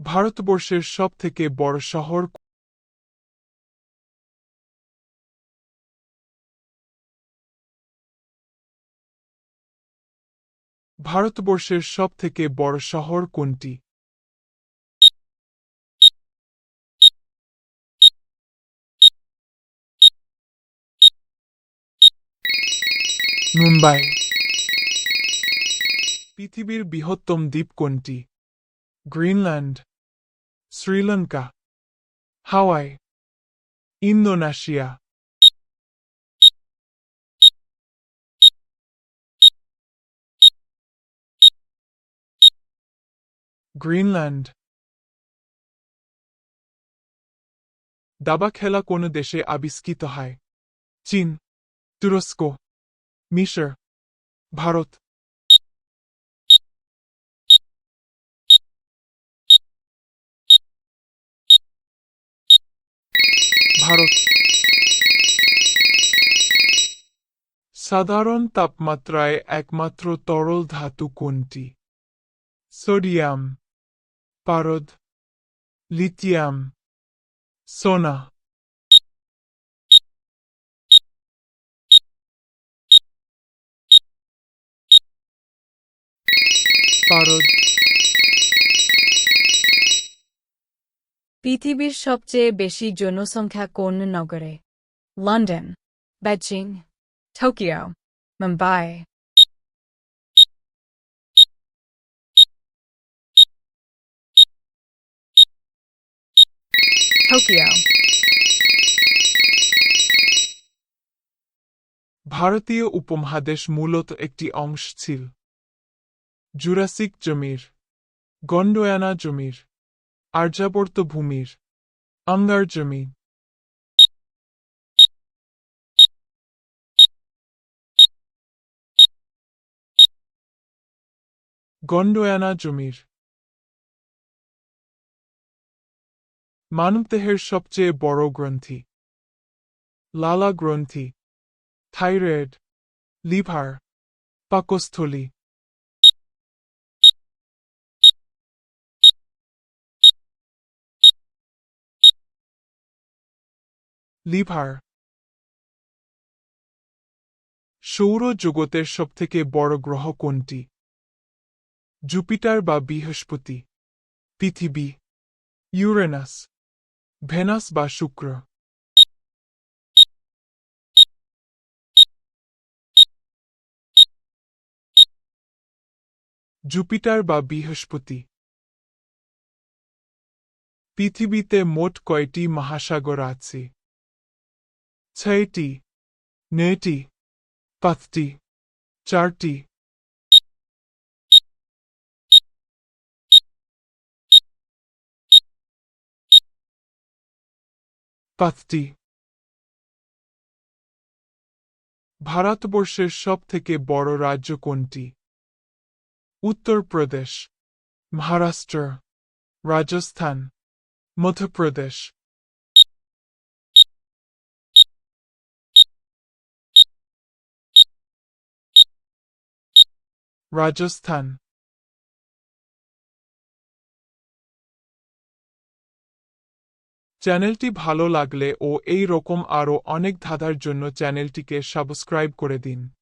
ভারতবর্ষের সবথেকে বড় শহর ভারতবর্ষের সবথেকে বড় শহর কোনটি? মুম্বাই। পৃথিবীর বৃহত্তম দ্বীপ কোনটি? গ্রিনল্যান্ড, শ্রীলঙ্কা, হাওয়াই, ইন্দোনেশিয়া। গ্রিনল্যান্ড। দাবা খেলা কোন দেশে আবিষ্কৃত হয়? চীন, তুরস্ক, মিশর, ভারত। ভারত। সাধারণ তাপমাত্রায় একমাত্র তরল ধাতু কোনটি? সোডিয়াম, পারদ, লিথিয়াম, সোনা। পারদ। পৃথিবীর সবচেয়ে বেশি জনসংখ্যা কোন নগরে? London, Beijing, Tokyo, Mumbai. Tokyo. ভারতীয় উপমহাদেশ মূলত একটি অংশ ছিল জুরাসিক জমির, গন্ডোয়ানা জমির, আর্যাবর্ত ভূমির, আঙ্গার জমি। গন্ডোয়ানা জমির। মানবদেহের সবচেয়ে বড় গ্রন্থি? লালা গ্রন্থি, থাইরয়েড, লিভার, পাকস্থলী। লিভার। সৌরজগতের সবথেকে বড় গ্রহ কোনটি? জুপিটার বা বৃহস্পতি, পৃথিবী, ইউরেনাস, ভেনাস বা শুক্র। জুপিটার বা বৃহস্পতি। পৃথিবীতে মোট কয়টি মহাসাগর আছে? 6টি, 9টি, 5টি, 4টি। পাঁচটি। ভারতবর্ষের সবথেকে বড় রাজ্য কোনটি? উত্তরপ্রদেশ, মহারাষ্ট্র, রাজস্থান, মধ্যপ্রদেশ। রাজস্থান। চ্যানেলটি ভালো লাগলে ও এই রকম আরও অনেক ধাঁধার জন্য চ্যানেলটিকে সাবস্ক্রাইব করে দিন।